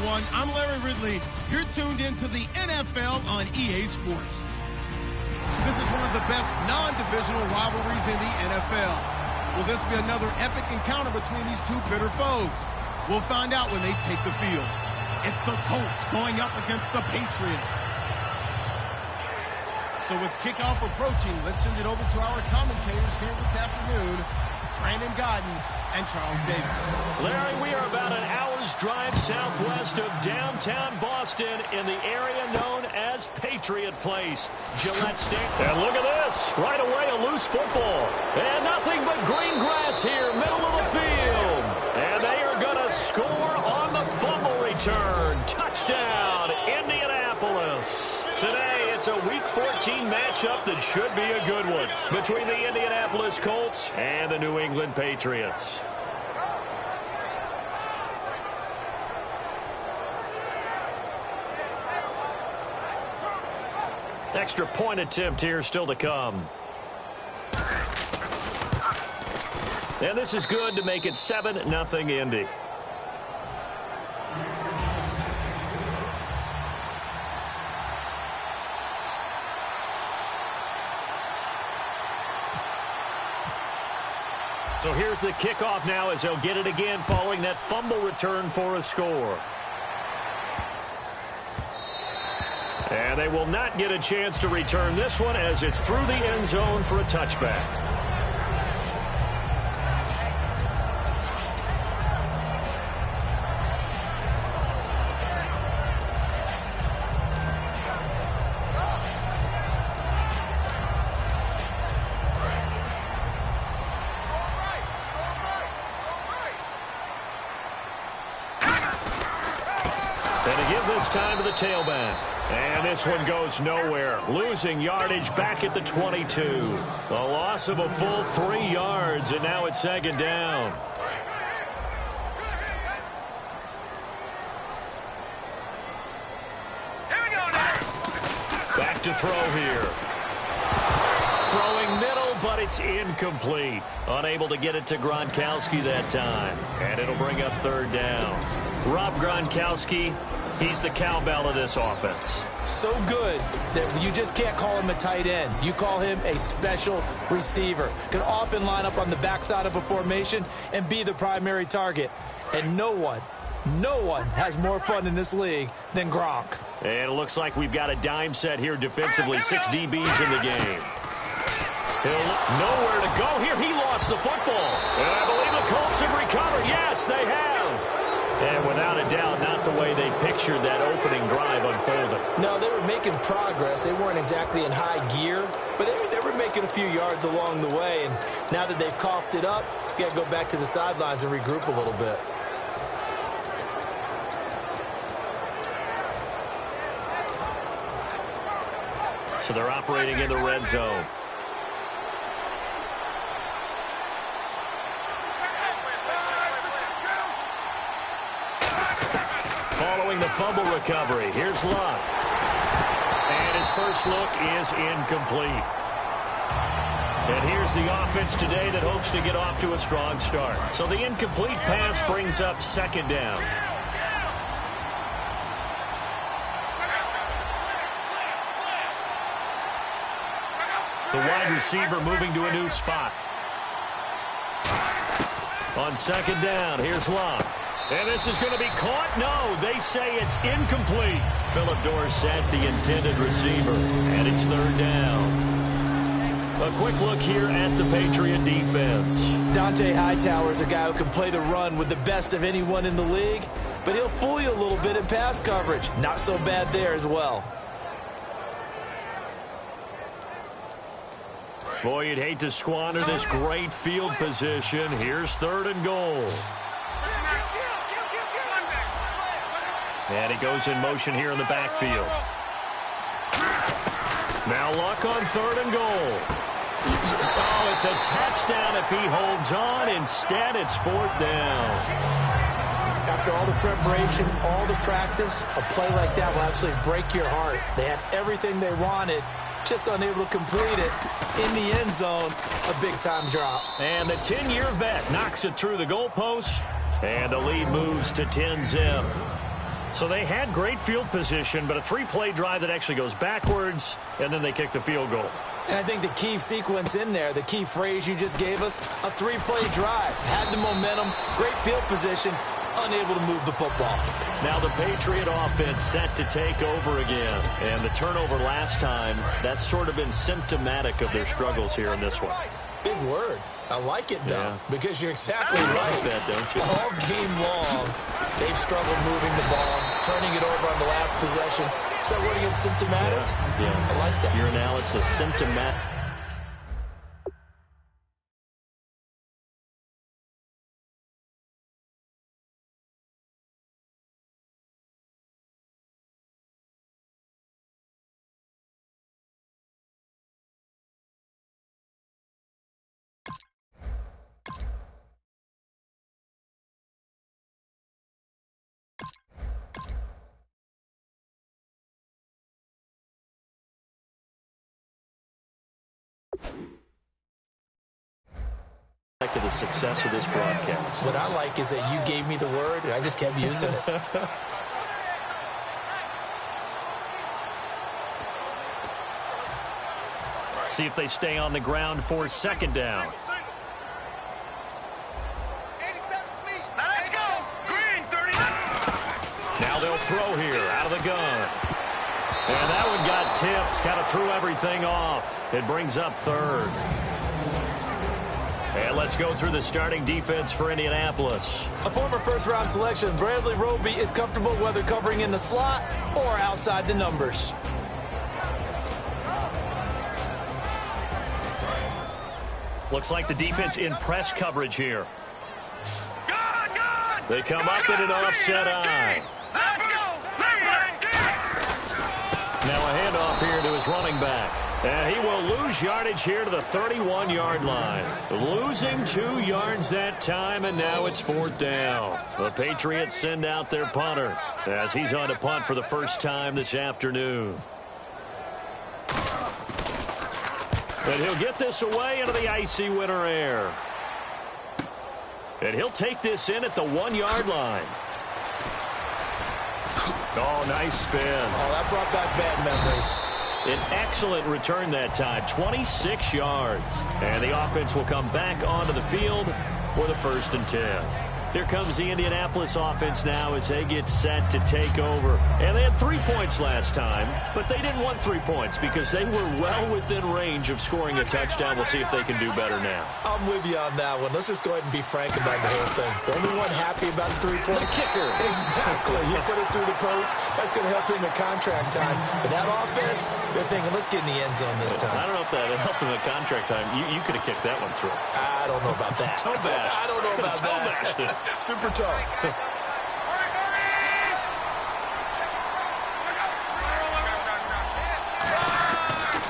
everyone. I'm Larry Ridley. You're tuned into the NFL on EA Sports. This is one of the best non-divisional rivalries in the NFL. Will this be another epic encounter between these two bitter foes? We'll find out when they take the field. It's the Colts going up against the Patriots. So with kickoff approaching, let's send it over to our commentators here this afternoon, Brandon Gaudin and Charles Davis. Larry, we are about an hour's drive southwest of downtown Boston in the area known as Patriot Place, Gillette Stadium. And look at this. Right away, a loose football. And nothing but green grass here, middle of the field. And they are going to score on the fumble return. Touchdown, Indianapolis. Today, it's a Week 14 matchup that should be a good one between the Indianapolis Colts and the New England Patriots. Extra point attempt here still to come. And this is good to make it 7-0 Indy. So here's the kickoff now as they'll get it again following that fumble return for a score. And they will not get a chance to return this one as it's through the end zone for a touchback. Time to the tailback. And this one goes nowhere. Losing yardage back at the 22. A loss of a full 3 yards, and now it's second down. Back to throw here. Throwing middle, but it's incomplete. Unable to get it to Gronkowski that time. And it'll bring up third down. Rob Gronkowski, he's the cowbell of this offense. So good that you just can't call him a tight end. You call him a special receiver. Can often line up on the backside of a formation and be the primary target. And no one has more fun in this league than Gronk. And it looks like we've got a dime set here defensively. 6 DBs in the game. He'll nowhere to go here. He lost the football. And I believe the Colts have recovered. Yes, they have. And without a doubt, not the way they pictured that opening drive unfolding. No, they were making progress. They weren't exactly in high gear, but they were making a few yards along the way. And now that they've coughed it up, you got to go back to the sidelines and regroup a little bit. So they're operating in the red zone. Following the fumble recovery, here's Luck. And his first look is incomplete. And here's the offense today that hopes to get off to a strong start. So the incomplete pass brings up second down. The wide receiver moving to a new spot. On second down, here's Luck. And this is going to be caught. No, they say it's incomplete. Philip Dorsett, the intended receiver. And it's third down. A quick look here at the Patriot defense. Dante Hightower is a guy who can play the run with the best of anyone in the league, but he'll fool you a little bit in pass coverage. Not so bad there as well. Boy, you'd hate to squander this great field position. Here's third and goal. And he goes in motion here in the backfield. Now Luck on third and goal. Oh, it's a touchdown if he holds on. Instead, it's fourth down. After all the preparation, all the practice, a play like that will absolutely break your heart. They had everything they wanted, just unable to complete it. In the end zone, a big-time drop. And the 10-year vet knocks it through the goalpost, and the lead moves to 10-zip. So they had great field position, but a three-play drive that actually goes backwards, and then they kick the field goal. And I think the key sequence in there, the key phrase you just gave us, a three-play drive. Had the momentum, great field position, unable to move the football. Now the Patriot offense set to take over again. And the turnover last time, that's sort of been symptomatic of their struggles here in this one. Big word. I like it, though, because you're exactly right. I like that, don't you? All game long, they've struggled moving the ball, turning it over on the last possession. Is that word again, symptomatic? Yeah. I like that. Your analysis, symptomatic. To the success of this broadcast. What I like is that you gave me the word and I just kept using it. See if they stay on the ground for second down. Let's go! Green, 30. Now they'll throw here out of the gun. And that one got tipped, kind of threw everything off. It brings up third. And let's go through the starting defense for Indianapolis. A former first-round selection, Bradley Roby is comfortable whether covering in the slot or outside the numbers. Looks like the defense in press coverage here. Good! They come up in an offset eye. Let's go! Now a handoff here to his running back. And he will lose yardage here to the 31-yard line. Losing 2 yards that time, and now it's fourth down. The Patriots send out their punter as he's on to punt for the first time this afternoon. And he'll get this away into the icy winter air. And he'll take this in at the 1-yard line. Oh, nice spin. Oh, that brought back bad memories. An excellent return that time, 26 yards. And the offense will come back onto the field for the 1st and 10. Here comes the Indianapolis offense now as they get set to take over. And they had 3 points last time, but they didn't want 3 points because they were well within range of scoring a touchdown. We'll see if they can do better now. I'm with you on that one. Let's just go ahead and be frank about the whole thing. The only one happy about the 3-point kicker. Exactly. You put it through the post. That's going to help him in contract time. But that offense, they're thinking, let's get in the end zone this time. I don't know if that helped him in contract time. You could have kicked that one through. I don't know about that. Toe bash. I don't know about Toe bashed it. Super toe.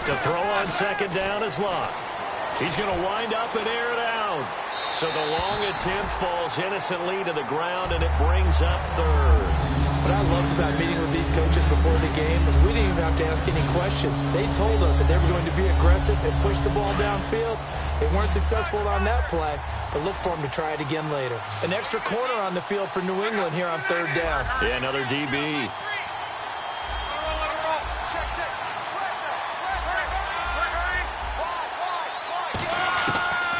To throw on second down is Locke. He's going to wind up and air it out. So the long attempt falls innocently to the ground, and it brings up third. What I loved about meeting with these coaches before the game is we didn't even have to ask any questions. They told us that they were going to be aggressive and push the ball downfield. They weren't successful on that play, but look for them to try it again later. An extra corner on the field for New England here on third down. Yeah, another DB.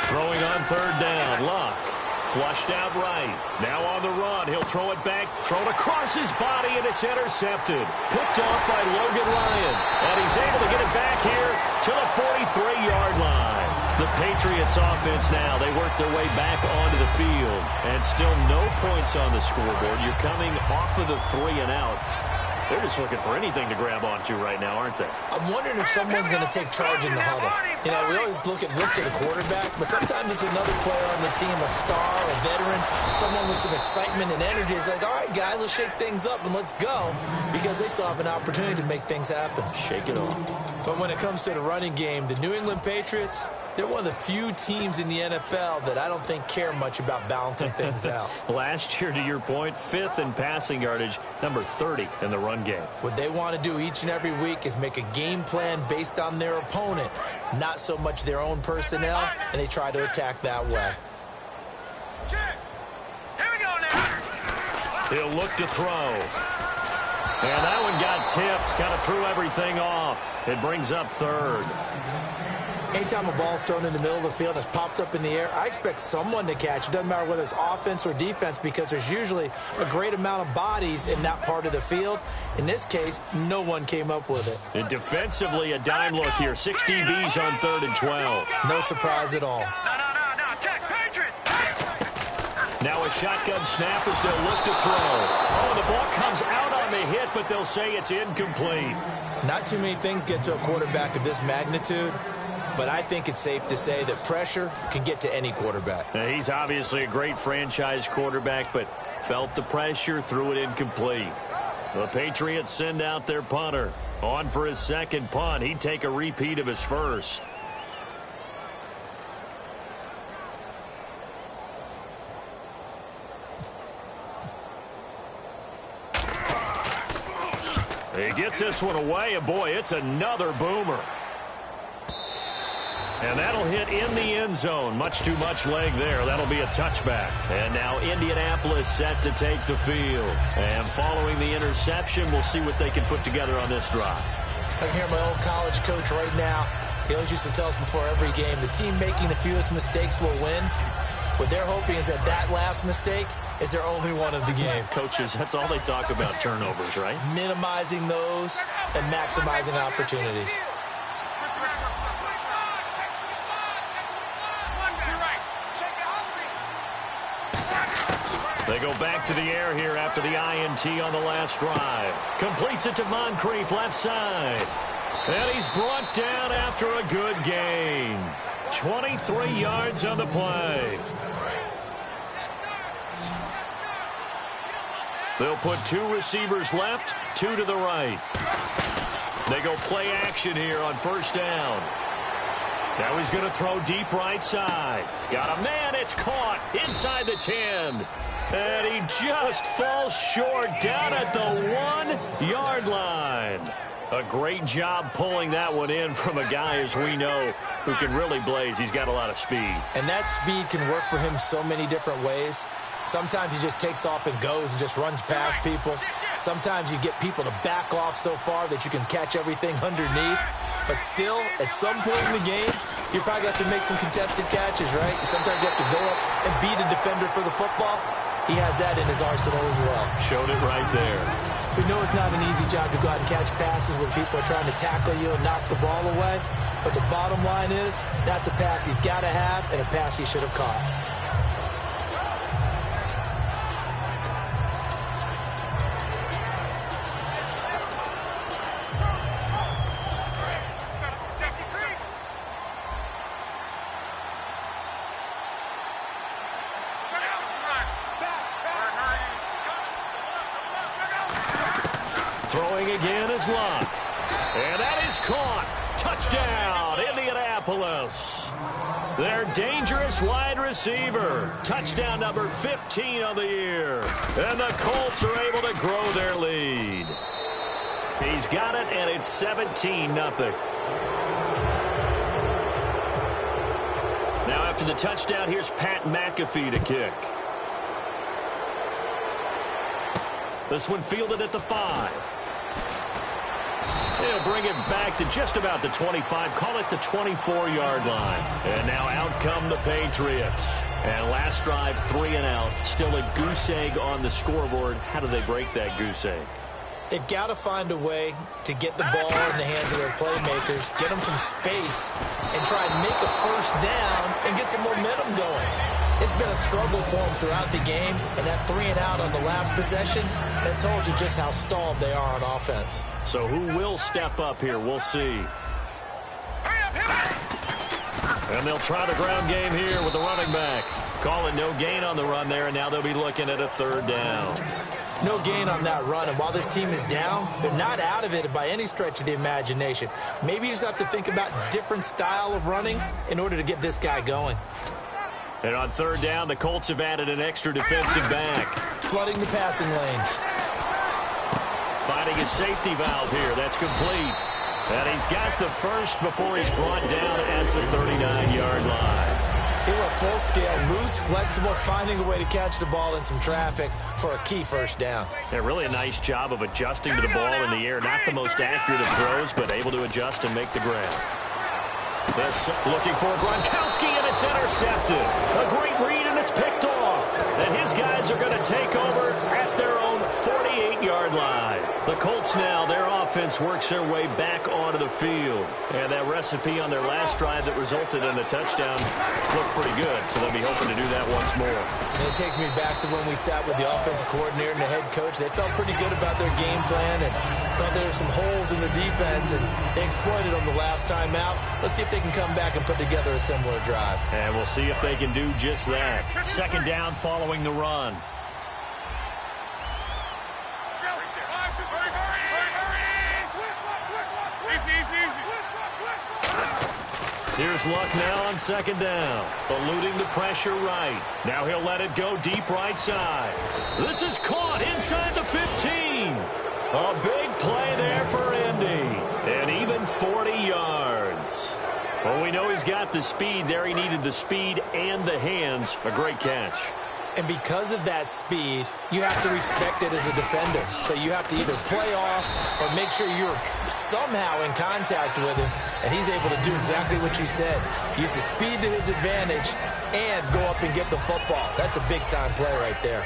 Throwing on third down, Locke. Flushed out right. Now on the run. He'll throw it back. Thrown across his body, and it's intercepted. Picked off by Logan Ryan. And he's able to get it back here to the 43-yard line. The Patriots offense now, they work their way back onto the field. And still no points on the scoreboard. You're coming off of the 3 and out. They're just looking for anything to grab onto right now, aren't they? I'm wondering if someone's going to take charge in the huddle. You know, we always look to the quarterback, but sometimes it's another player on the team, a star, a veteran, someone with some excitement and energy. It's like, all right, guys, let's shake things up and let's go, because they still have an opportunity to make things happen. Shake it off. But when it comes to the running game, the New England Patriots, they're one of the few teams in the NFL that I don't think care much about balancing things out. Last year, to your point, 5th in passing yardage, number 30 in the run game. What they want to do each and every week is make a game plan based on their opponent, not so much their own personnel, and they try to attack that way. Here we go now. He'll look to throw. And that one got tipped, kind of threw everything off. It brings up third. Anytime a ball's thrown in the middle of the field and it's popped up in the air, I expect someone to catch. It doesn't matter whether it's offense or defense, because there's usually a great amount of bodies in that part of the field. In this case, no one came up with it. And defensively, a dime look here. 6 DBs on 3rd and 12. No surprise at all. No, check, Patriot. Now a shotgun snap as they'll look to throw. Oh, the ball comes out on the hit, but they'll say it's incomplete. Not too many things get to a quarterback of this magnitude, but I think it's safe to say that pressure can get to any quarterback. Now, he's obviously a great franchise quarterback, but felt the pressure, threw it incomplete. The Patriots send out their punter. On for his second punt. He'd take a repeat of his first. He gets this one away, and boy, it's another boomer. And that'll hit in the end zone. Much too much leg there. That'll be a touchback. And now Indianapolis set to take the field. And following the interception, we'll see what they can put together on this drive. I can hear my old college coach right now. He always used to tell us before every game, the team making the fewest mistakes will win. What they're hoping is that that last mistake is their only one of the game. Coaches, that's all they talk about, turnovers, right? Minimizing those and maximizing opportunities. They go back to the air here after the INT on the last drive. Completes it to Moncrief, left side. And he's brought down after a good gain. 23 yards on the play. They'll put 2 receivers left, 2 to the right. They go play action here on first down. Now he's going to throw deep right side. Got a man, it's caught inside the 10. And he just falls short down at the 1-yard line. A great job pulling that one in from a guy, as we know, who can really blaze. He's got a lot of speed. And that speed can work for him so many different ways. Sometimes he just takes off and goes and just runs past people. Sometimes you get people to back off so far that you can catch everything underneath. But still, at some point in the game, you probably have to make some contested catches, right? Sometimes you have to go up and beat a defender for the football. He has that in his arsenal as well. Showed it right there. We know it's not an easy job to go out and catch passes when people are trying to tackle you and knock the ball away. But the bottom line is, that's a pass he's got to have and a pass he should have caught. Throwing again is Luck. And that is caught. Touchdown, Indianapolis. Their dangerous wide receiver. Touchdown number 15 on the year. And the Colts are able to grow their lead. He's got it, and it's 17-0. Now after the touchdown, here's Pat McAfee to kick. This one fielded at the 5. They'll bring it back to just about the 25. Call it the 24-yard line. And now out come the Patriots. And last drive, 3 and out. Still a goose egg on the scoreboard. How do they break that goose egg? They've got to find a way to get the ball in the hands of their playmakers, get them some space, and try and make a first down and get some momentum going. It's been a struggle for them throughout the game, and that 3 and out on the last possession, that told you just how stalled they are on offense. So who will step up here? We'll see. And they'll try the ground game here with the running back. Call it no gain on the run there, and now they'll be looking at a 3rd down. No gain on that run, and while this team is down, they're not out of it by any stretch of the imagination. Maybe you just have to think about different style of running in order to get this guy going. And on 3rd down, the Colts have added an extra defensive back. Flooding the passing lanes. Finding a safety valve here. That's complete. And he's got the first before he's brought down at the 39-yard line. He went full scale, loose, flexible, finding a way to catch the ball in some traffic for a key first down. Yeah, really a nice job of adjusting to the ball in the air. Not the most accurate of throws, but able to adjust and make the grab. This looking for Gronkowski, and it's intercepted. A great read, and it's picked off. And his guys are going to take over at their own 48-yard line. The Colts now, their offense works their way back onto the field. And that recipe on their last drive that resulted in a touchdown looked pretty good, so they'll be hoping to do that once more. And it takes me back to when we sat with the offensive coordinator and the head coach. They felt pretty good about their game plan and thought there were some holes in the defense, and they exploited them the last time out. Let's see if they can come back and put together a similar drive. And we'll see if they can do just that. Second down following the run. Here's Luck now on second down. Eluding the pressure right. Now he'll let it go deep right side. This is caught inside the 15. A big play there for Indy. And even 40 yards. Well, we know he's got the speed there. He needed the speed and the hands. A great catch. And because of that speed, you have to respect it as a defender. So you have to either play off or make sure you're somehow in contact with him. And he's able to do exactly what you said. Use the speed to his advantage and go up and get the football. That's a big-time play right there.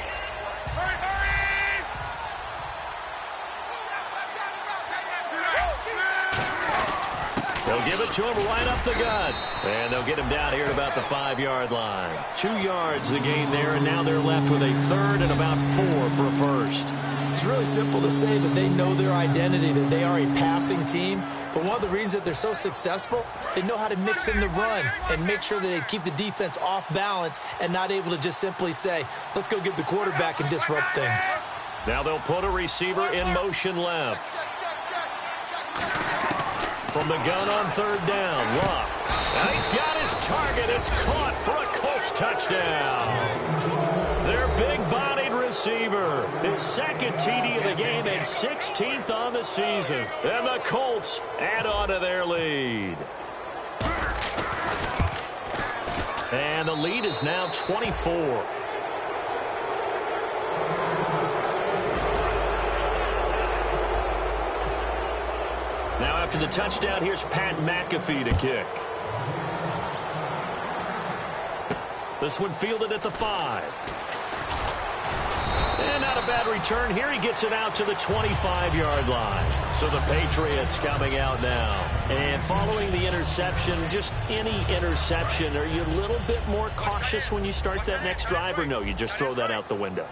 They'll give it to him right up the gut. And they'll get him down here at about the 5-yard line. 2 yards the gain there, and now they're left with a third and about 4 for a first. It's really simple to say that they know their identity, that they are a passing team. But one of the reasons that they're so successful, they know how to mix in the run and make sure that they keep the defense off balance and not able to just simply say, let's go get the quarterback and disrupt things. Now they'll put a receiver in motion left. From the gun on third down, Luck. And he's got his target. It's caught for a Colts touchdown. Their big-bodied receiver. His second TD of the game and 16th on the season. And the Colts add on to their lead. And the lead is now 24. Now after the touchdown, here's Pat McAfee to kick. This one fielded at the 5. And not a bad return here. He gets it out to the 25-yard line. So the Patriots coming out now. And following the interception, just any interception, are you a little bit more cautious when you start that next drive, or no, you just throw that out the window?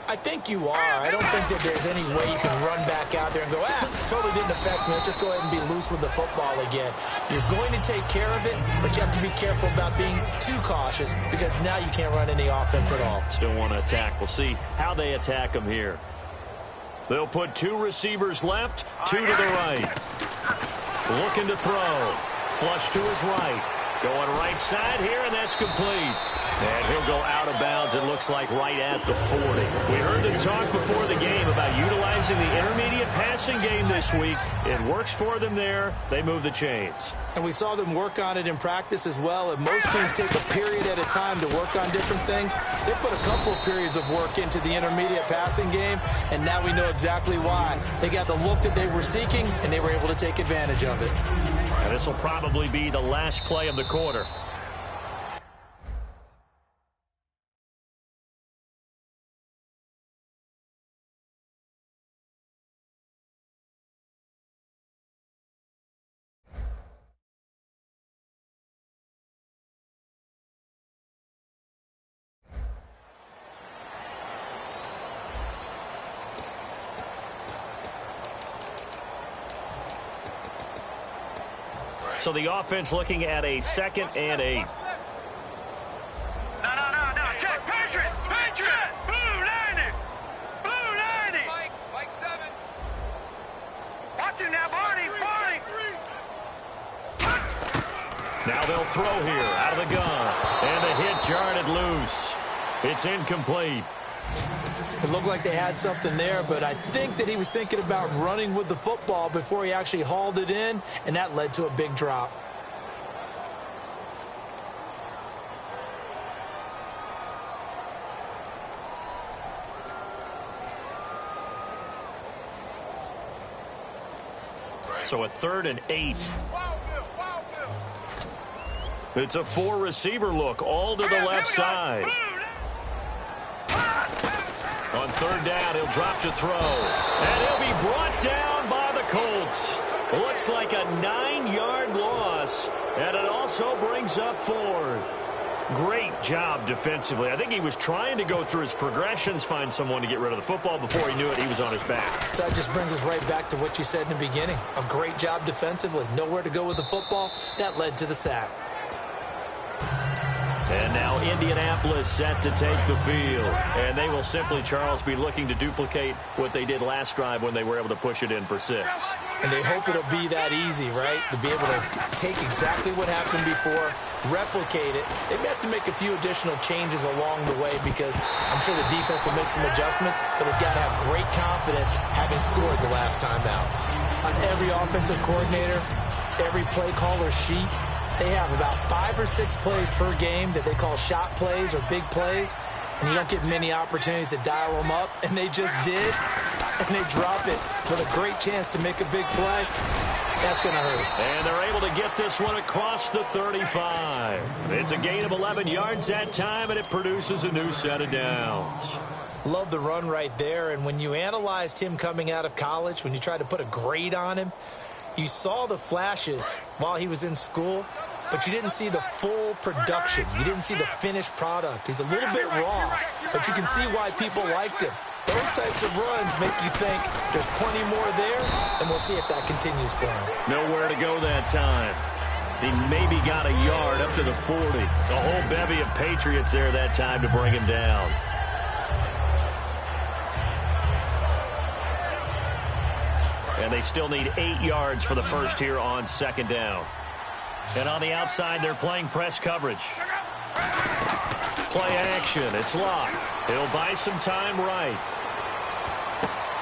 I think you are. I don't think that there's any way you can run back out there and go, totally didn't affect me. Let's just go ahead and be loose with the football again. You're going to take care of it, but you have to be careful about being too cautious because now you can't run any offense at all. Still want to attack. We'll see how they attack them here. They'll put 2 receivers left, 2 to the right. Looking to throw. Flush to his right. Going right side here, and that's complete. And he'll go out of bounds, it looks like, right at the 40. We heard them talk before the game about utilizing the intermediate passing game this week. It works for them there. They move the chains. And we saw them work on it in practice as well. And most teams take a period at a time to work on different things. They put a couple of periods of work into the intermediate passing game, and now we know exactly why. They got the look that they were seeking, and they were able to take advantage of it. And this will probably be the last play of the quarter. So the offense looking at a 2nd and 8. No. Check. Patriot. Blue 90. Mike 7. Watch him now, Barney. Now they'll throw here out of the gun. And the hit jarred loose. It's incomplete. It looked like they had something there, but I think that he was thinking about running with the football before he actually hauled it in, and that led to a big drop. So a 3rd and 8. It's a 4-receiver look, all to the left side. On 3rd down, he'll drop to throw. And he'll be brought down by the Colts. Looks like a 9-yard loss. And it also brings up 4th. Great job defensively. I think he was trying to go through his progressions, find someone to get rid of the football. Before he knew it, he was on his back. So that just brings us right back to what you said in the beginning. A great job defensively. Nowhere to go with the football. That led to the sack. And now Indianapolis set to take the field. And they will simply, Charles, be looking to duplicate what they did last drive when they were able to push it in for 6. And they hope it'll be that easy, right? To be able to take exactly what happened before, replicate it. They may have to make a few additional changes along the way because I'm sure the defense will make some adjustments, but they've got to have great confidence having scored the last time out. On every offensive coordinator, every play caller sheet, they have about 5 or 6 plays per game that they call shot plays or big plays, and you don't get many opportunities to dial them up, and they just did, and they drop it with a great chance to make a big play. That's going to hurt. And they're able to get this one across the 35. It's a gain of 11 yards that time, and it produces a new set of downs. Love the run right there, and when you analyzed him coming out of college, when you tried to put a grade on him, you saw the flashes while he was in school, but you didn't see the full production. You didn't see the finished product. He's a little bit raw, but you can see why people liked him. Those types of runs make you think there's plenty more there, and we'll see if that continues for him. Nowhere to go that time. He maybe got a yard up to the 40. The whole bevy of Patriots there that time to bring him down. And they still need 8 yards for the first here on 2nd down. And on the outside, they're playing press coverage. Play action. It's locked. He'll buy some time right.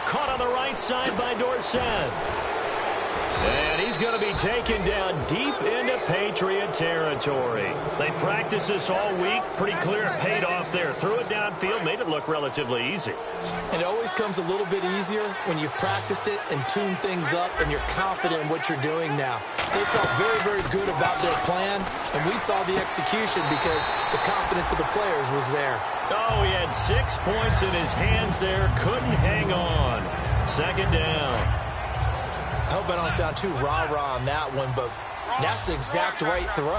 Caught on the right side by Dorsett. And he's going to be taken down deep into Patriot territory. They practiced this all week. Pretty clear it paid off there. Threw it downfield, made it look relatively easy. And it always comes a little bit easier when you've practiced it and tuned things up and you're confident in what you're doing now. They felt very, very good about their plan, and we saw the execution because the confidence of the players was there. Oh, he had 6 points in his hands there. Couldn't hang on. 2nd down. I hope I don't sound too rah-rah on that one, but that's the exact right throw.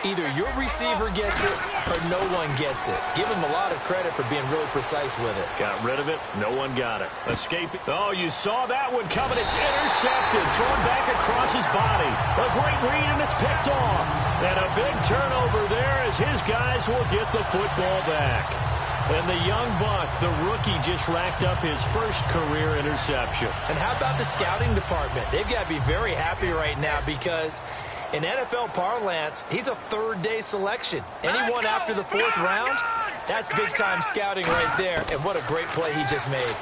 Either your receiver gets it or no one gets it. Give him a lot of credit for being really precise with it. Got rid of it. No one got it. Escaping. Oh, you saw that one coming. It's intercepted. Thrown back across his body. A great read, and it's picked off. And a big turnover there as his guys will get the football back. And the young buck, the rookie, just racked up his first career interception. And how about the scouting department? They've got to be very happy right now because in NFL parlance, he's a 3rd-day selection. Anyone after the 4th round, that's big-time scouting right there. And what a great play he just made.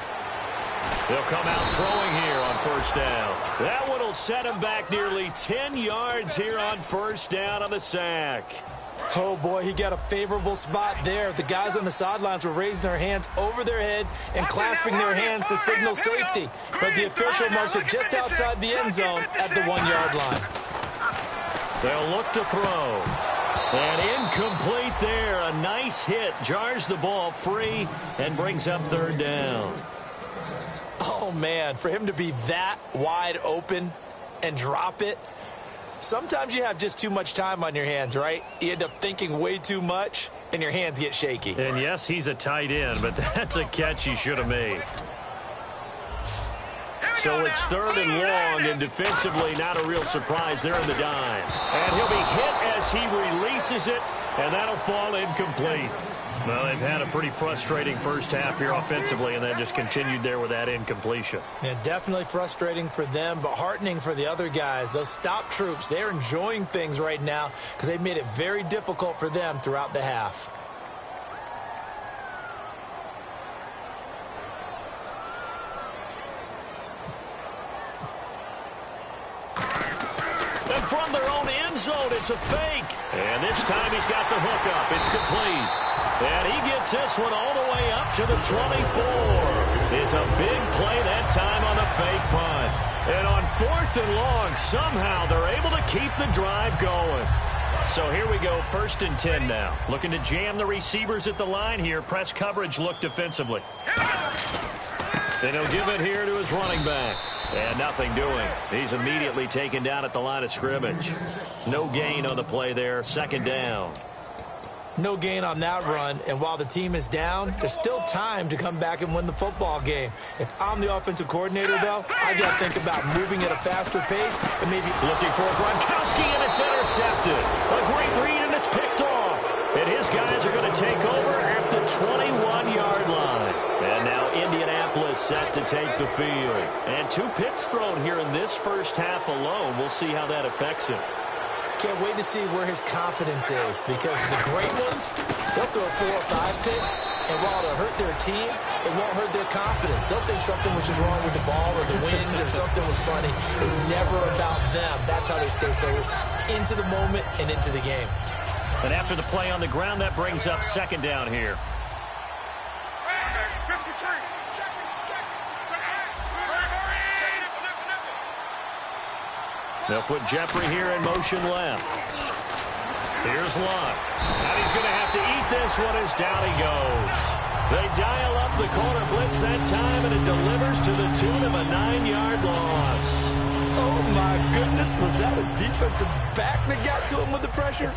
They'll come out throwing here on 1st down. That one will set him back nearly 10 yards here on 1st down on the sack. Oh, boy, he got a favorable spot there. The guys on the sidelines were raising their hands over their head and clasping their hands to signal safety. But the official marked it just outside the end zone at the 1-yard line. They'll look to throw. And incomplete there. A nice hit. Jars the ball free and brings up 3rd down. Oh, man, for him to be that wide open and drop it. Sometimes you have just too much time on your hands, right? You end up thinking way too much, and your hands get shaky. And, yes, he's a tight end, but that's a catch he should have made. So it's 3rd and long, and defensively not a real surprise. They're in the dime. And he'll be hit as he releases it, and that'll fall incomplete. Well, they've had a pretty frustrating first half here offensively, and then just continued there with that incompletion. Yeah, definitely frustrating for them, but heartening for the other guys. Those stop troops, they're enjoying things right now because they've made it very difficult for them throughout the half. And from their own end zone, it's a fake. And this time he's got the hook up. It's complete. And he gets this one all the way up to the 24. It's a big play that time on the fake punt. And on 4th and long, somehow they're able to keep the drive going. So here we go, 1st and 10 now. Looking to jam the receivers at the line here. Press coverage look defensively. And he'll give it here to his running back. And nothing doing. He's immediately taken down at the line of scrimmage. No gain on the play there. 2nd down. No gain on that run, and while the team is down, there's still time to come back and win the football game. If I'm the offensive coordinator, though, I got to think about moving at a faster pace and maybe looking for Gronkowski, and it's intercepted. A great read, and it's picked off. And his guys are going to take over at the 21-yard line. And now Indianapolis set to take the field. And 2 picks thrown here in this first half alone. We'll see how that affects him. Can't wait to see where his confidence is, because the great ones, they'll throw 4 or 5 picks, and while it'll hurt their team, it won't hurt their confidence. They'll think something was just wrong with the ball or the wind or something was funny. It's never about them. That's how they stay so into the moment and into the game. And after the play on the ground, that brings up 2nd down here. They'll put Jeffrey here in motion left. Here's Luck. And he's going to have to eat this one as down he goes. They dial up the corner blitz that time, and it delivers to the tune of a 9-yard loss. Oh, my goodness. Was that a defensive back that got to him with the pressure?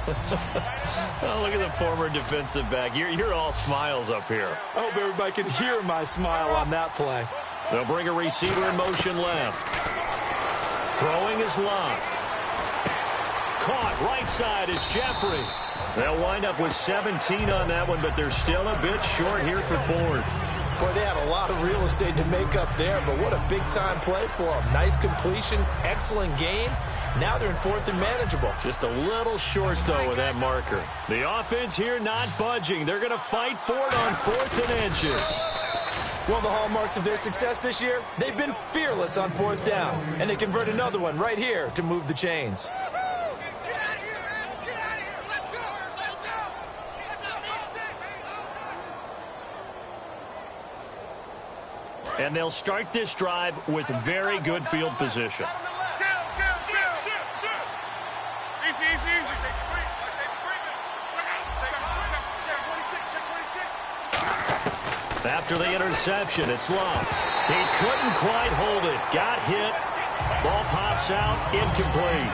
Oh, look at the former defensive back. You're all smiles up here. I hope everybody can hear my smile on that play. They'll bring a receiver in motion left. Throwing is Luck. Caught right side is Jeffrey. They'll wind up with 17 on that one, but they're still a bit short here for 4th. Boy, they had a lot of real estate to make up there, but what a big-time play for them. Nice completion, excellent game. Now they're in 4th and manageable. Just a little short, though, with that marker. The offense here not budging. They're going to fight for it on 4th and inches. One of the hallmarks of their success this year, they've been fearless on 4th down, and they convert another one right here to move the chains. And they'll start this drive with very good field position. After the interception, it's Luck. He couldn't quite hold it. Got hit. Ball pops out. Incomplete.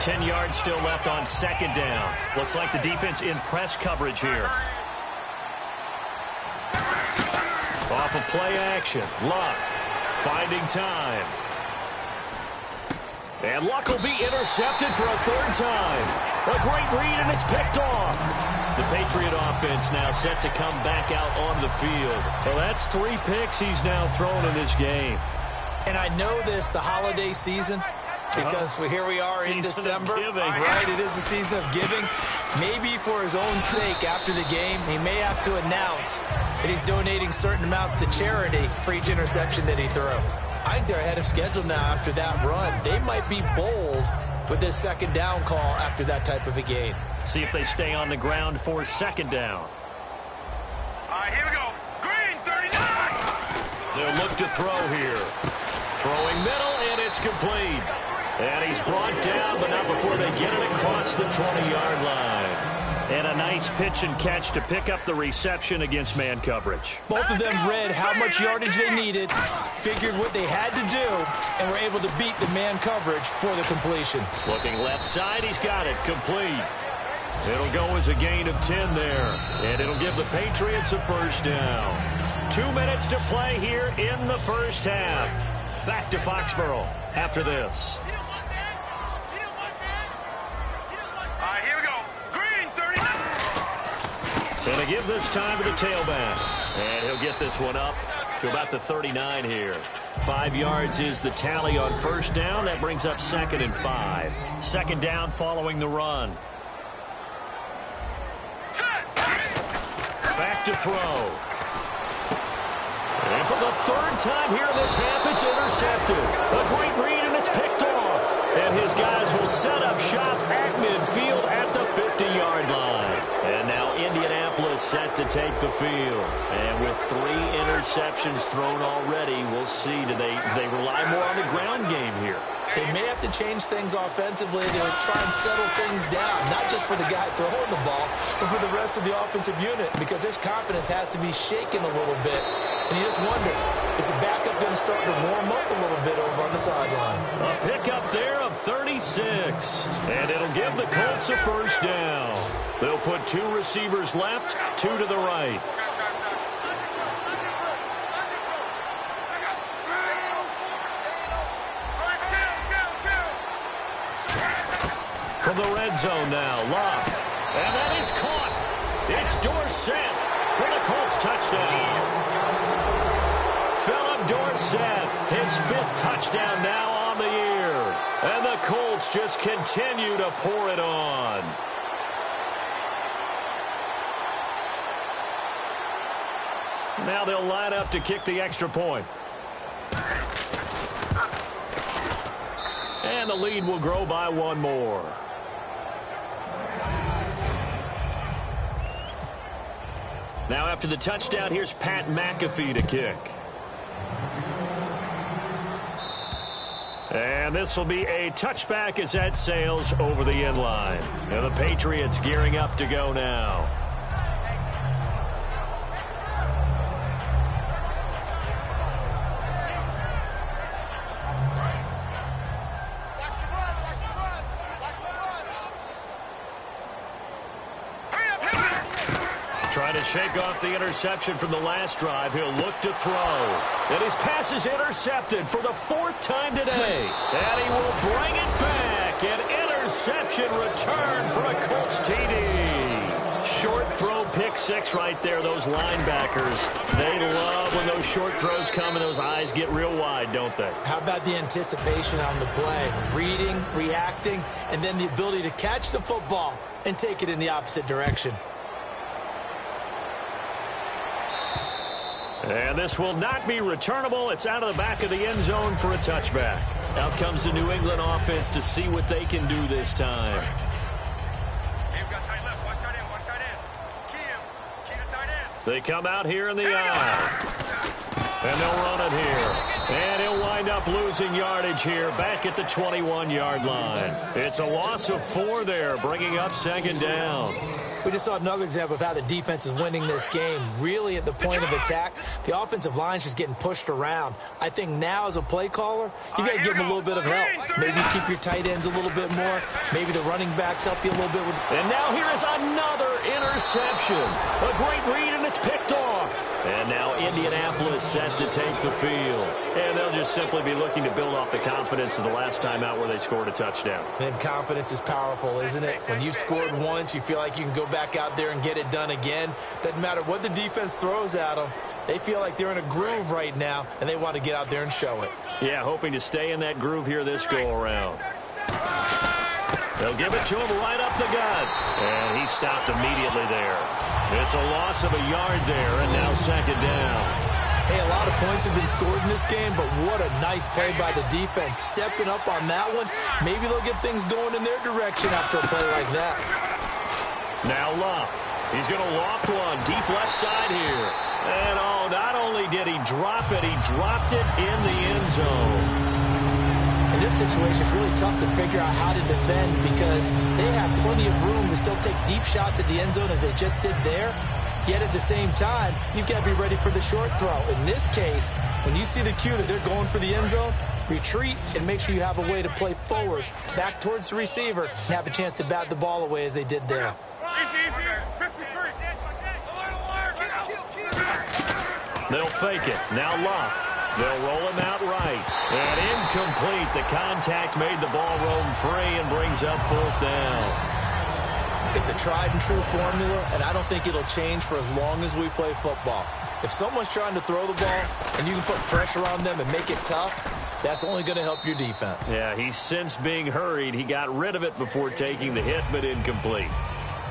Ten yards still left on 2nd down. Looks like the defense in press coverage here. Off of play action. Luck finding time. And Luck will be intercepted for a 3rd time. A great read, and it's picked off. The Patriot offense now set to come back out on the field. Well, that's 3 picks he's now thrown in this game. And I know this, the holiday season, because here we are in December, right? It is the season of giving. Maybe for his own sake after the game, he may have to announce that he's donating certain amounts to charity for each interception that he threw. I think they're ahead of schedule now after that run. They might be bold with this 2nd down call after that type of a game. See if they stay on the ground for 2nd down. All right, here we go. Green, 39! They'll look to throw here. Throwing middle, and it's complete. And he's brought down, but not before they get it across the 20-yard line. And a nice pitch and catch to pick up the reception against man coverage. Both of them read how much yardage they needed, figured what they had to do, and were able to beat the man coverage for the completion. Looking left side, he's got it complete. It'll go as a gain of 10 there, and it'll give the Patriots a 1st down. 2 minutes to play here in the first half. Back to Foxborough after this. Going to give this time to the tailback. And he'll get this one up to about the 39 here. 5 yards is the tally on 1st down. That brings up 2nd and 5. 2nd down following the run. Back to throw. And for the 3rd time here in this half, it's intercepted. A great read, and it's picked off. And his guys will set up shop at midfield at the 50-yard line. And now Indianapolis set to take the field. And with 3 interceptions thrown already, we'll see. Do they rely more on the ground game here? They may have to change things offensively to try and settle things down, not just for the guy throwing the ball, but for the rest of the offensive unit, because their confidence has to be shaken a little bit. And you just wonder, is the backup going to start to warm up a little bit over on the sideline? A pickup there of 36. And it'll give the Colts a first down. They'll put 2 receivers left, 2 to the right. From the red zone now, Love. And that is caught. It's Dorsett for the Colts touchdown. Philip Dorsett, his 5th touchdown now on the year. And the Colts just continue to pour it on. Now they'll line up to kick the extra point. And the lead will grow by 1 more. Now after the touchdown, here's Pat McAfee to kick. And this will be a touchback as that sails over the end line. And the Patriots gearing up to go now. Trying to shake off the interception from the last drive. He'll look to throw. And his pass is intercepted for the 4th time today. And he will bring it back. An interception return for a Colts TD. Short throw, pick 6 right there. Those linebackers, they love when those short throws come and those eyes get real wide, don't they? How about the anticipation on the play? Reading, reacting, and then the ability to catch the football and take it in the opposite direction. And this will not be returnable. It's out of the back of the end zone for a touchback. Out comes the New England offense to see what they can do this time. They come out here in the aisle. And they'll run it here. And he'll wind up losing yardage here back at the 21-yard line. It's a loss of 4 there, bringing up 2nd down. We just saw another example of how the defense is winning this game. Really at the point of attack, the offensive line's just getting pushed around. I think now as a play caller, you got to give them a little bit of help. Maybe keep your tight ends a little bit more. Maybe the running backs help you a little bit. And now here is another interception. A great read, and it's picked off. And now Indianapolis set to take the field. And they'll just simply be looking to build off the confidence of the last time out where they scored a touchdown. And confidence is powerful, isn't it? When you've scored once, you feel like you can go back out there and get it done again. Doesn't matter what the defense throws at them. They feel like they're in a groove right now, and they want to get out there and show it. Yeah, hoping to stay in that groove here this go-around. They'll give it to him right up the gut. And he stopped immediately there. It's a loss of a yard there, and now 2nd down. Hey, a lot of points have been scored in this game, but what a nice play by the defense. Stepping up on that one, maybe they'll get things going in their direction after a play like that. Now Love. He's going to loft one deep left side here. And, oh, not only did he drop it, he dropped it in the end zone. In this situation, it's really tough to figure out how to defend because they have plenty of room to still take deep shots at the end zone as they just did there. Yet at the same time, you've got to be ready for the short throw. In this case, when you see the cue that they're going for the end zone, retreat and make sure you have a way to play forward, back towards the receiver, and have a chance to bat the ball away as they did there. They'll fake it. Now Love. They'll roll him out right. And incomplete. The contact made the ball roam free and brings up 4th down. It's a tried and true formula, and I don't think it'll change for as long as we play football. If someone's trying to throw the ball and you can put pressure on them and make it tough, that's only going to help your defense. Yeah, he's since being hurried. He got rid of it before taking the hit, but incomplete.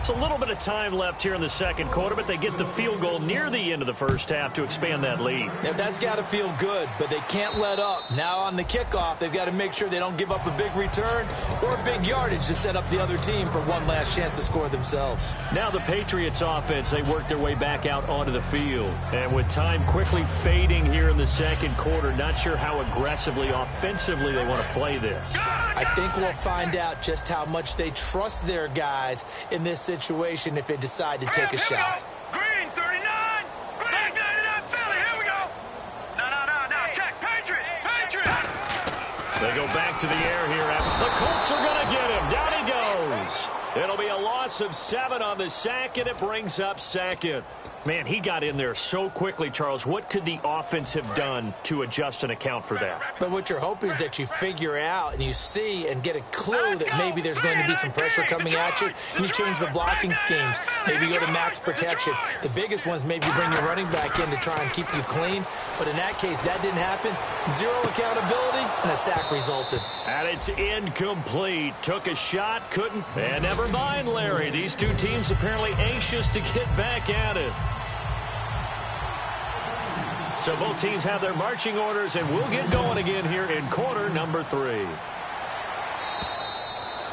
It's a little bit of time left here in the second quarter, but they get the field goal near the end of the first half to expand that lead. Yeah, that's got to feel good, but they can't let up. Now on the kickoff, they've got to make sure they don't give up a big return or big yardage to set up the other team for one last chance to score themselves. Now the Patriots offense, they work their way back out onto the field. And with time quickly fading here in the second quarter, not sure how aggressively, offensively they want to play this. I think we'll find out just how much they trust their guys in this situation if they decide to take a shot. Green 39. Green 99 Philly. Here we go. No. Check. Patriot. They go back to the air here. The Colts are going to get him. Down he goes. It'll be a loss of 7 on the sack, and it brings up second. Man, he got in there so quickly, Charles. What could the offense have done to adjust and account for that? But what you're hoping is that you figure out and you see and get a clue that maybe there's going to be some pressure coming at you, and you change the blocking schemes. Maybe go to max protection. The biggest one is maybe bring your running back in to try and keep you clean. But in that case, that didn't happen. 0 accountability, and a sack resulted. And it's incomplete. Took a shot, couldn't. And never mind, Larry. These two teams apparently anxious to get back at it. So both teams have their marching orders, and we'll get going again here in quarter number 3.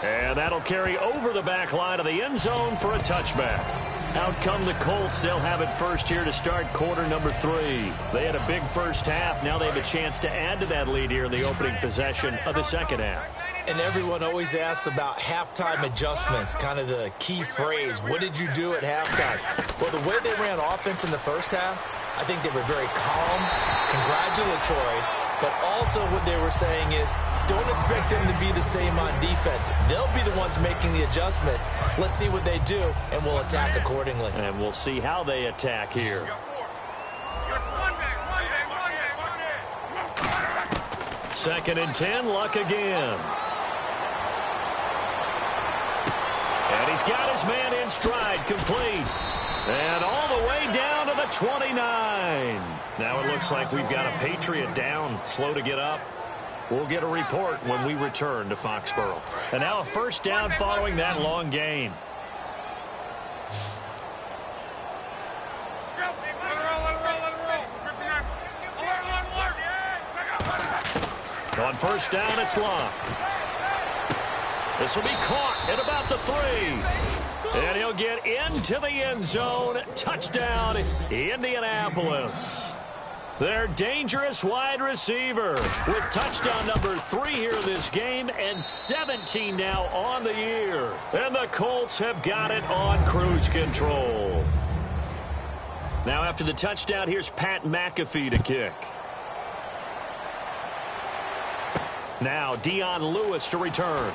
And that'll carry over the back line of the end zone for a touchback. Out come the Colts. They'll have it first here to start quarter number 3. They had a big first half. Now they have a chance to add to that lead here in the opening possession of the second half. And everyone always asks about halftime adjustments, kind of the key phrase. What did you do at halftime? Well, the way they ran offense in the first half, I think they were very calm, congratulatory, but also what they were saying is don't expect them to be the same on defense. They'll be the ones making the adjustments. Let's see what they do, and we'll attack accordingly. And we'll see how they attack here. Second and 10, Luck again. And he's got his man in stride, complete. And all the way down to the 29. Now it looks like we've got a Patriot down, slow to get up. We'll get a report when we return to Foxborough. And now a first down following that long gain. On first down, it's Luck. This will be caught at about the 3. And he'll get into the end zone. Touchdown, Indianapolis. Their dangerous wide receiver with touchdown number 3 here in this game and 17 now on the year. And the Colts have got it on cruise control. Now after the touchdown, here's Pat McAfee to kick. Now Dion Lewis to return.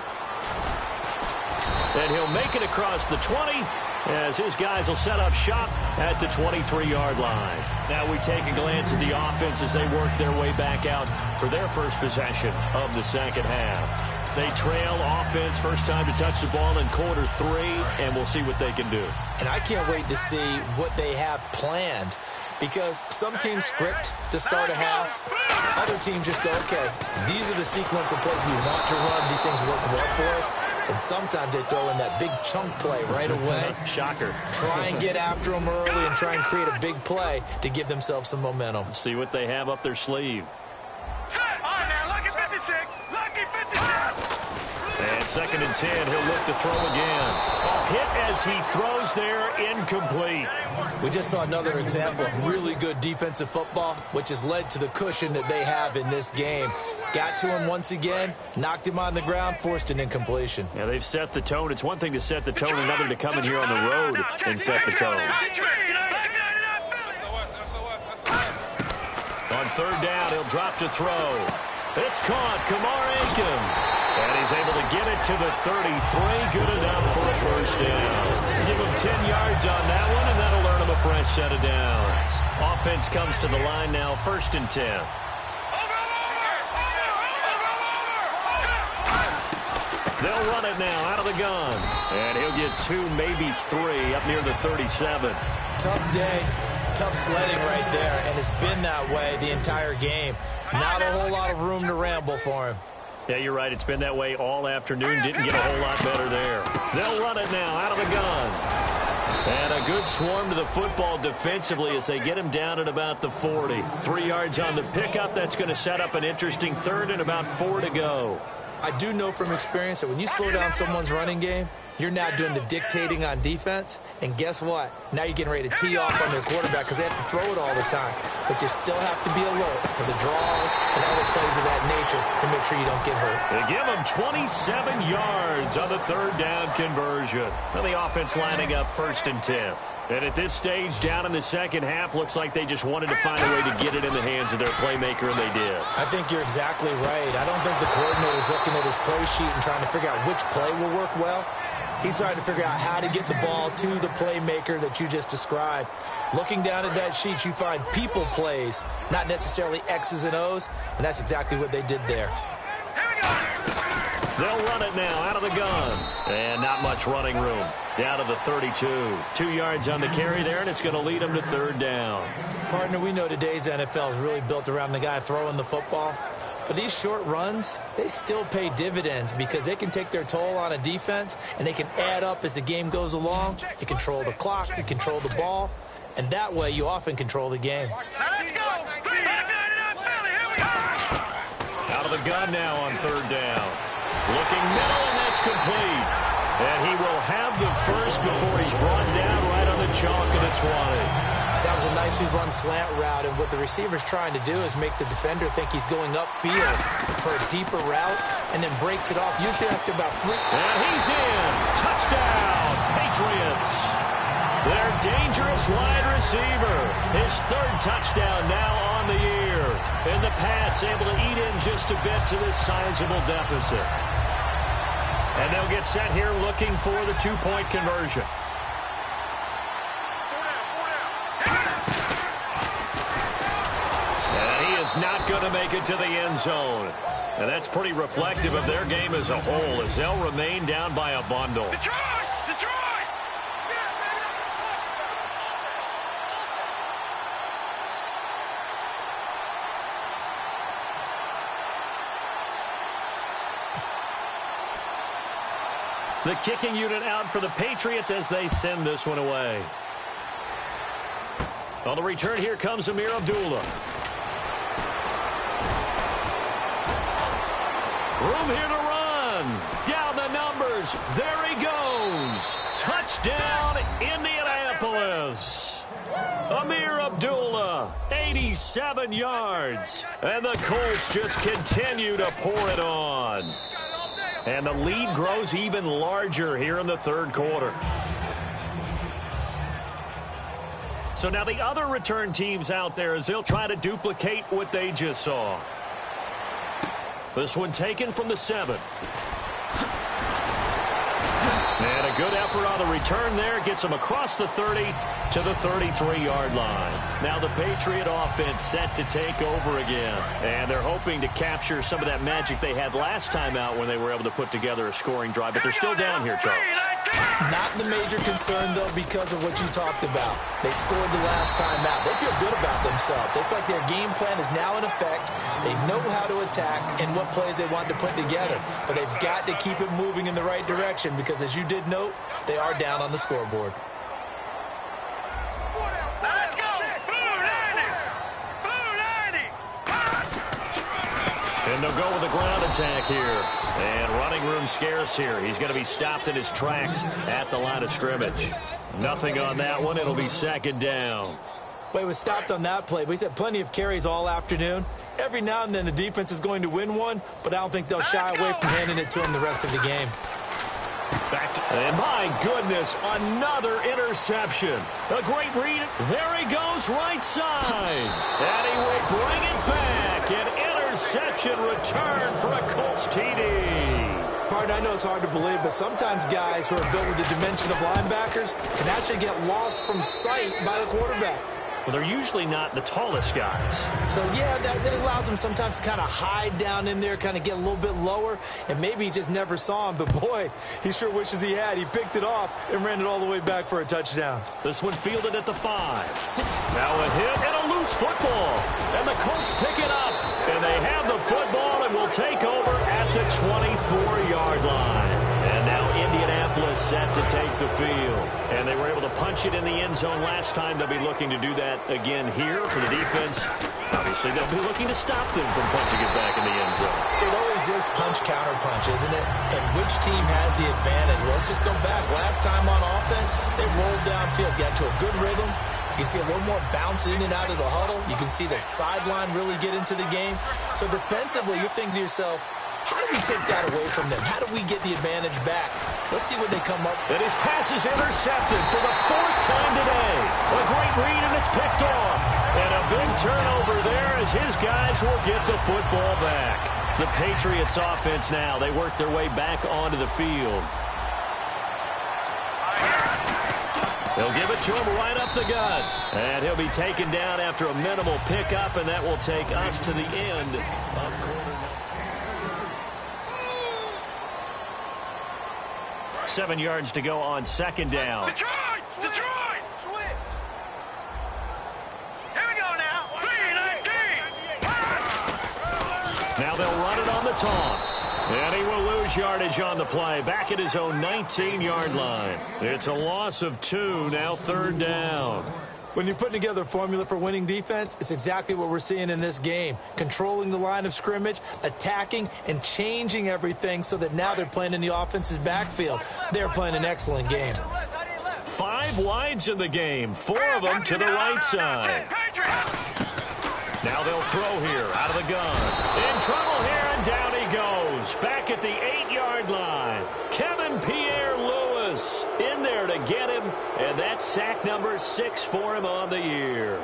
And he'll make it across the 20 as his guys will set up shop at the 23-yard line. Now we take a glance at the offense as they work their way back out for their first possession of the second half. They trail offense, first time to touch the ball in quarter 3, and we'll see what they can do. And I can't wait to see what they have planned, because some teams script to start a half. Other teams just go, okay, these are the sequence of plays we want to run. These things work well for us. And sometimes they throw in that big chunk play right away. Shocker. Try and get after them early and try and create a big play to give themselves some momentum. See what they have up their sleeve. Now, Lucky 56. Lucky 56. And second and 10, he'll look to throw again. A hit as he throws there, incomplete. We just saw another example of really good defensive football, which has led to the cushion that they have in this game. Got to him once again, knocked him on the ground, forced an incompletion. Yeah, they've set the tone. It's one thing to set the tone, another to come in here on the road and set the tone. On third down, he'll drop to throw. It's caught, Kamar Aiken. And he's able to get it to the 33. Good enough for a first down. Give him 10 yards on that one, and that'll earn him a fresh set of downs. Offense comes to the line now, first and 10. They'll run it now out of the gun. And he'll get 2, maybe 3 up near the 37. Tough day, tough sledding right there, and it's been that way the entire game. Not a whole lot of room to ramble for him. Yeah, you're right. It's been that way all afternoon. Didn't get a whole lot better there. They'll run it now out of the gun. And a good swarm to the football defensively as they get him down at about the 40. 3 yards on the pickup. That's going to set up an interesting third and about 4 to go. I do know from experience that when you slow down someone's running game, you're now doing the dictating on defense. And guess what? Now you're getting ready to tee off on their quarterback because they have to throw it all the time. But you still have to be alert for the draws and other plays of that nature to make sure you don't get hurt. They give them 27 yards on the third down conversion. And the offense lining up 1st and 10. And at this stage, down in the second half, looks like they just wanted to find a way to get it in the hands of their playmaker, and they did. I think you're exactly right. I don't think the coordinator's looking at his play sheet and trying to figure out which play will work well. He's trying to figure out how to get the ball to the playmaker that you just described. Looking down at that sheet, you find people plays, not necessarily X's and O's, and that's exactly what they did there. They'll run it now out of the gun. And not much running room. Down to the 32. 2 yards on the carry there, and it's going to lead them to third down. Partner, we know today's NFL is really built around the guy throwing the football. But these short runs, they still pay dividends because they can take their toll on a defense, and they can add up as the game goes along. You control the clock, you control the ball, and that way you often control the game. Let's go. Here we go. Out of the gun now on third down. Looking middle, and that's complete. And he will have the first before he's brought down right on the chalk of the 20. That was a nicely run slant route, and what the receiver's trying to do is make the defender think he's going upfield for a deeper route and then breaks it off, usually after about 3. And he's in. Touchdown, Patriots. Their dangerous wide receiver. His 3rd touchdown now on the year. And the Pats able to eat in just a bit to this sizable deficit. And they'll get set here looking for the 2-point conversion. And he is not going to make it to the end zone. And that's pretty reflective of their game as a whole as they'll remain down by a bundle. Detroit! The kicking unit out for the Patriots as they send this one away. On the return, here comes Amir Abdullah. Room here to run. Down the numbers. There he goes. Touchdown, Indianapolis. Amir Abdullah, 87 yards. And the Colts just continue to pour it on. And the lead grows even larger here in the third quarter. So now the other return teams out there as they'll try to duplicate what they just saw. This one taken from the 7. And a good effort on the return there. Gets them across the 30 to the 33-yard line. Now the Patriot offense set to take over again. And they're hoping to capture some of that magic they had last time out when they were able to put together a scoring drive. But they're still down here, Charles. Not the major concern, though, because of what you talked about. They scored the last time out. They feel good about themselves. They feel like their game plan is now in effect. They know how to attack and what plays they want to put together. But they've got to keep it moving in the right direction because, as you did note, they are down on the scoreboard. Let's go. Blue 90. And they'll go with a ground attack here. And running room scarce here. He's going to be stopped in his tracks at the line of scrimmage. Nothing on that one. It'll be second down. Well, he was stopped on that play, but he's had plenty of carries all afternoon. Every now and then the defense is going to win one, but I don't think they'll shy away from handing it to him the rest of the game. And my goodness, another interception. A great read. There he goes, right side. And he will bring it back. An interception return for a Colts TD. Pardon, I know it's hard to believe, but sometimes guys who are built with the dimension of linebackers can actually get lost from sight by the quarterback. Well, they're usually not the tallest guys. So, yeah, that allows them sometimes to kind of hide down in there, kind of get a little bit lower, and maybe he just never saw him. But, boy, he sure wishes he had. He picked it off and ran it all the way back for a touchdown. This one fielded at the 5. Now a hit and a loose football. And the Colts pick it up. And they have the football and will take over at the 24-yard line. And now Indianapolis set to take the field. And they were able to punch it in the end zone last time. They'll be looking to do that again here for the defense. Obviously, they'll be looking to stop them from punching it back in the end zone. It always is punch-counter-punch, isn't it? And which team has the advantage? Well, let's just go back. Last time on offense, they rolled downfield, got to a good rhythm. You can see a little more bounce in and out of the huddle. You can see the sideline really get into the game. So defensively, you're thinking to yourself, how do we take that away from them? How do we get the advantage back? Let's see what they come up with. And his pass is intercepted for the 4th time today. A great read, and it's picked off. And a big turnover there as his guys will get the football back. The Patriots offense now, they work their way back onto the field. They'll give it to him right up the gut. And he'll be taken down after a minimal pickup, and that will take us to the end of quarter. 7 yards to go on 2nd down. Detroit! Detroit! Switch! Here we go now. 3-19. Now they'll run it on the toss. And he will lose yardage on the play. Back at his own 19-yard line. It's a loss of 2, now 3rd down. When you're putting together a formula for winning defense, it's exactly what we're seeing in this game. Controlling the line of scrimmage, attacking, and changing everything so that now they're playing in the offense's backfield. They're playing an excellent game. 5 wides in the game, 4 of them to the right side. Now they'll throw here, out of the gun. In trouble here, and down he goes. Back at the 8-yard line. Kevin Pierre-Louis in there to get him, and that's sack number 6 for him on the year.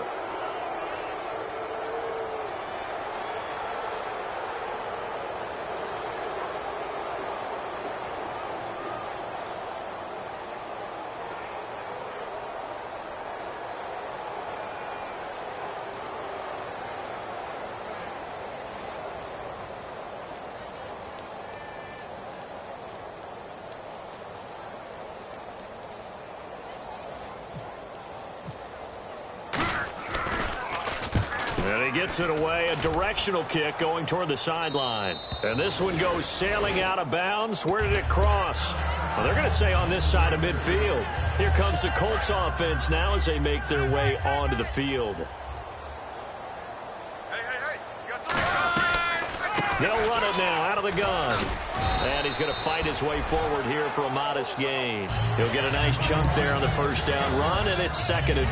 And he gets it away, a directional kick going toward the sideline. And this one goes sailing out of bounds. Where did it cross? Well, they're going to say on this side of midfield. Here comes the Colts offense now as they make their way onto the field. They'll run it now out of the gun. And he's going to fight his way forward here for a modest gain. He'll get a nice chunk there on the 1st down run, and it's 2nd and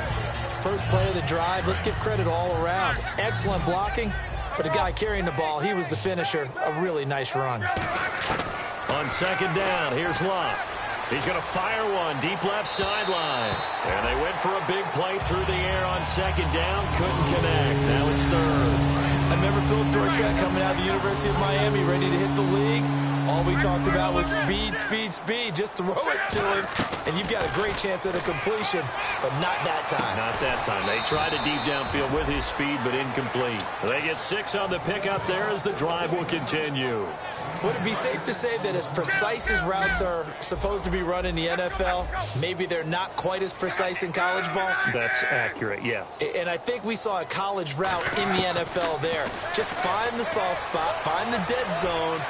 4. First play of the drive, let's give credit all around. Excellent blocking, but the guy carrying the ball, he was the finisher. A really nice run. On 2nd down, here's Luck. He's going to fire one deep left sideline. And they went for a big play through the air on 2nd down. Couldn't connect. Now it's 3rd. I remember Philip Dorsett coming out of the University of Miami ready to hit the league. All we talked about was speed, speed, speed. Just throw it to him, and you've got a great chance at a completion, but not that time. Not that time. They tried a deep downfield with his speed, but incomplete. They get 6 on the pickup there as the drive will continue. Would it be safe to say that as precise as routes are supposed to be run in the NFL, maybe they're not quite as precise in college ball? That's accurate, yeah. And I think we saw a college route in the NFL there. Just find the soft spot, find the dead zone,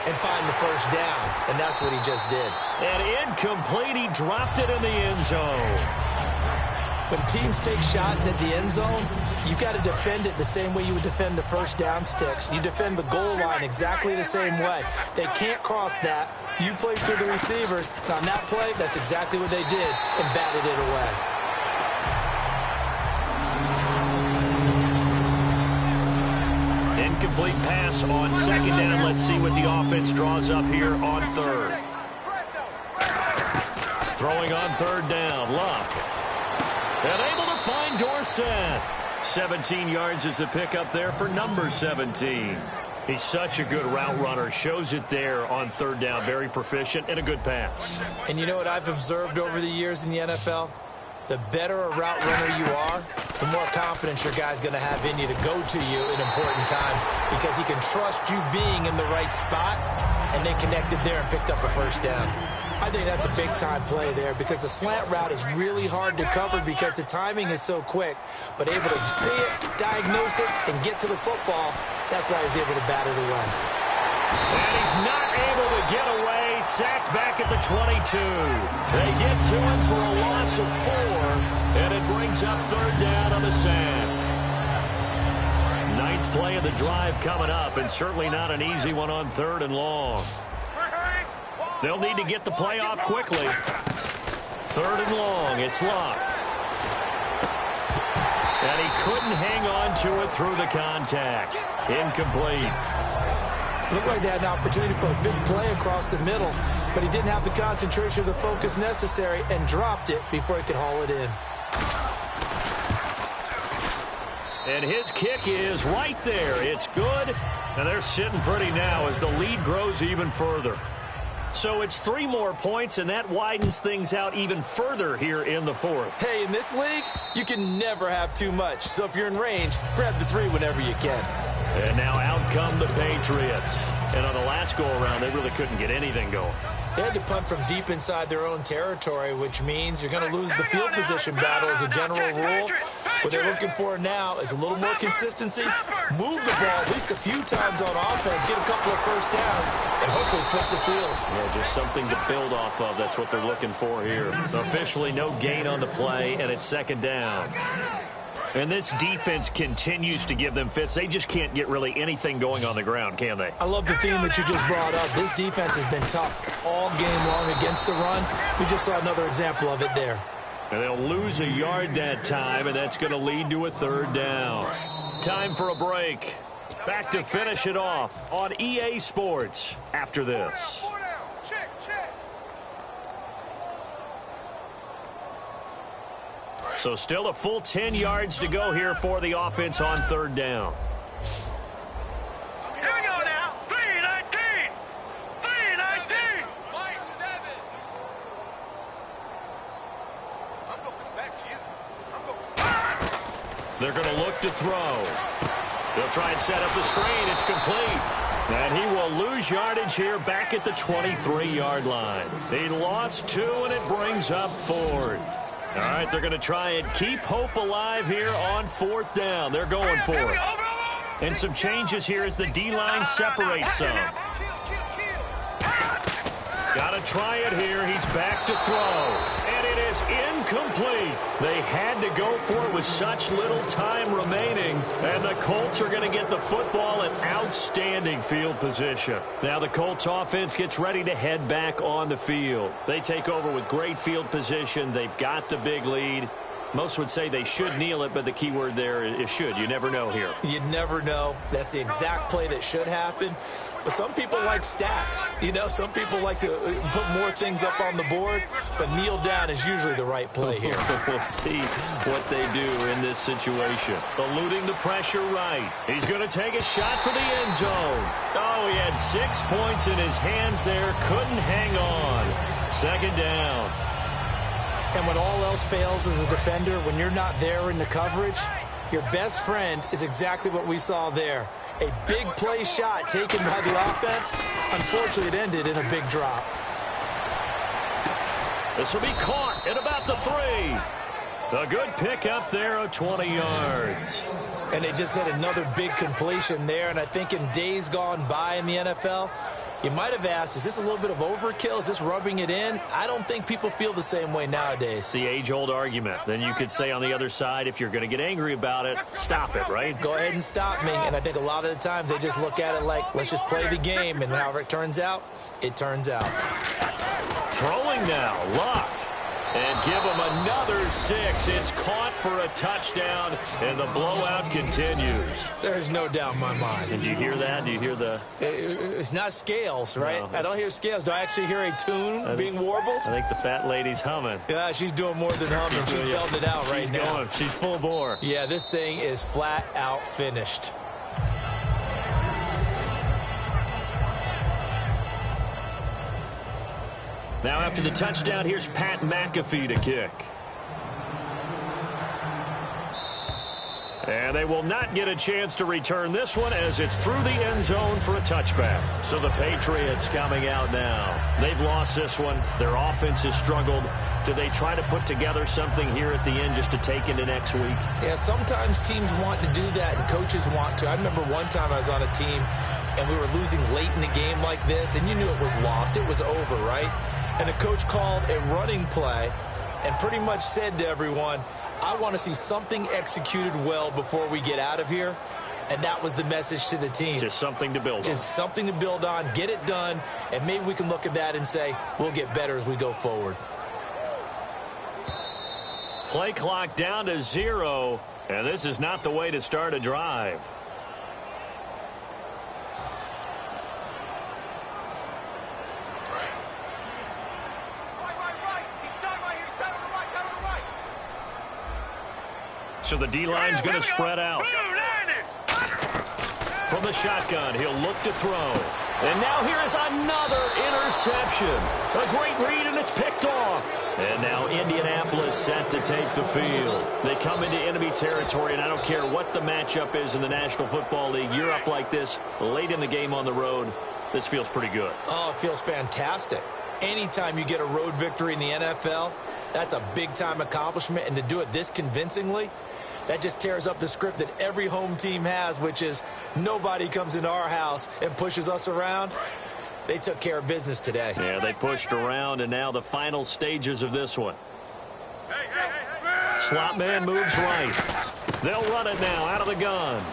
and find the 1st down. And that's what he just did. And incomplete. He dropped it in the end zone. When teams take shots at the end zone, you've got to defend it the same way you would defend the 1st down sticks. You defend the goal line exactly the same way. They can't cross that. You play through the receivers. And on that play, that's exactly what they did and batted it away. Incomplete pass on 2nd down. Let's see what the offense draws up here on 3rd. Throwing on 3rd down, Luck. And able to find Dorsett. 17 yards is the pickup there for number 17. He's such a good route runner. Shows it there on 3rd down. Very proficient and a good pass. And you know what I've observed over the years in the NFL? The better a route runner you are, the more confidence your guy's going to have in you to go to you in important times because he can trust you being in the right spot, and they connected there and picked up a 1st down. I think that's a big-time play there because the slant route is really hard to cover because the timing is so quick. But able to see it, diagnose it, and get to the football, that's why he was able to bat it away. And sacked back at the 22. They get to him for a loss of 4, and it brings up third down on the sack. Ninth play of the drive coming up, and certainly not an easy one on 3rd and long. They'll need to get the play off quickly. 3rd and long, it's locked. And he couldn't hang on to it through the contact. Incomplete. Looked like they had an opportunity for a big play across the middle, but he didn't have the concentration or the focus necessary and dropped it before he could haul it in. And his kick is right there. It's good, and they're sitting pretty now as the lead grows even further. So it's 3 more points, and that widens things out even further here in the 4th. Hey, in this league, you can never have too much. So if you're in range, grab the 3 whenever you can. And now out come the Patriots. And on the last go-around, they really couldn't get anything going. They had to punt from deep inside their own territory, which means you're going to lose the field position battle as a general rule. What they're looking for now is a little more consistency, move the ball at least a few times on offense, get a couple of first downs, and hopefully flip the field. Yeah, just something to build off of. That's what they're looking for here. Officially no gain on the play, and it's 2nd down. And this defense continues to give them fits. They just can't get really anything going on the ground, can they? I love the theme that you just brought up. This defense has been tough all game long against the run. We just saw another example of it there. And they'll lose a yard that time, and that's going to lead to a 3rd down. Time for a break. Back to finish it off on EA Sports after this. So still a full 10 yards to go here for the offense on 3rd down. Here we go now. 3-19. 3-19. I'm going back to you. They're going to look to throw. They'll try and set up the screen. It's complete. And he will lose yardage here back at the 23-yard line. He lost 2, and it brings up 4th. All right, they're going to try and keep hope alive here on 4th down. They're going for it. And some changes here as the D-line separates some. Got to try it here. He's back to throw. And it is incomplete. They had to go for it with such little time remaining. And the Colts are going to get the football in outstanding field position. Now the Colts offense gets ready to head back on the field. They take over with great field position. They've got the big lead. Most would say they should kneel it, but the key word there is should. You never know here. You never know. That's the exact play that should happen. But some people like stats. You know, some people like to put more things up on the board, but kneel down is usually the right play here. We'll see what they do in this situation. Eluding the pressure right. He's going to take a shot for the end zone. Oh, he had 6 points in his hands there. Couldn't hang on. 2nd down. And when all else fails as a defender, when you're not there in the coverage, your best friend is exactly what we saw there. A big play shot taken by the offense. Unfortunately, it ended in a big drop. This will be caught at about the 3. A good pickup there of 20 yards. And they just had another big completion there. And I think in days gone by in the NFL, you might have asked, is this a little bit of overkill? Is this rubbing it in? I don't think people feel the same way nowadays. It's the age-old argument. Then you could say on the other side, if you're going to get angry about it, stop it, right? Go ahead and stop me. And I think a lot of the times they just look at it like, let's just play the game. And however it turns out, it turns out. Throwing now, Luck. And give him another 6. It's caught for a touchdown, and the blowout continues. There's no doubt in my mind. And do you hear that? Do you hear the... It's not scales, right? No, I don't hear scales. Do I actually hear a tune being warbled? I think the fat lady's humming. Yeah, she's doing more than humming. She's belting it out right now. Going. She's full bore. Yeah, this thing is flat out finished. Now after the touchdown, here's Pat McAfee to kick. And they will not get a chance to return this one as it's through the end zone for a touchback. So the Patriots coming out now. They've lost this one. Their offense has struggled. Do they try to put together something here at the end just to take into next week? Yeah, sometimes teams want to do that and coaches want to. I remember one time I was on a team and we were losing late in the game like this, and you knew it was lost. It was over, right? And the coach called a running play and pretty much said to everyone, I want to see something executed well before we get out of here. And that was the message to the team. Just something to build on. Just something to build on, get it done, and maybe we can look at that and say, we'll get better as we go forward. Play clock down to 0, and this is not the way to start a drive. So the D-line's going to spread out. From the shotgun, he'll look to throw. And now here is another interception. A great read, and it's picked off. And now Indianapolis set to take the field. They come into enemy territory, and I don't care what the matchup is in the National Football League. You're up like this late in the game on the road. This feels pretty good. Oh, it feels fantastic. Anytime you get a road victory in the NFL, that's a big-time accomplishment. And to do it this convincingly, that just tears up the script that every home team has, which is nobody comes into our house and pushes us around. They took care of business today. Yeah, they pushed around, and now the final stages of this one. Slot man moves right. They'll run it now out of the gun.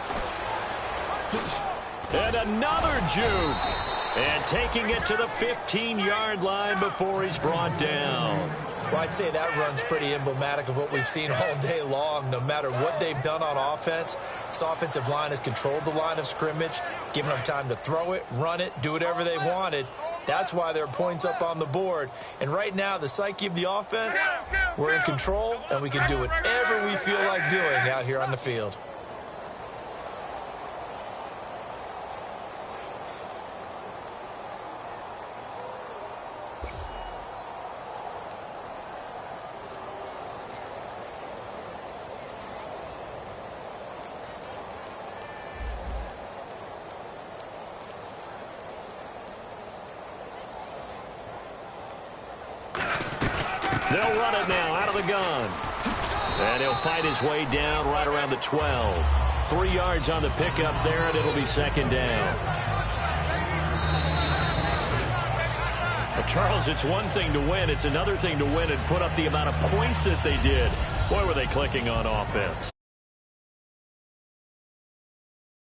And another juke. And taking it to the 15-yard line before he's brought down. Well, I'd say that run's pretty emblematic of what we've seen all day long. No matter what they've done on offense, this offensive line has controlled the line of scrimmage, given them time to throw it, run it, do whatever they wanted. That's why there are points up on the board. And right now, the psyche of the offense, we're in control, and we can do whatever we feel like doing out here on the field. They'll run it now out of the gun. And he'll fight his way down right around the 12. 3 yards on the pickup there, and it'll be second down. But Charles, it's one thing to win. It's another thing to win and put up the amount of points that they did. Boy, were they clicking on offense.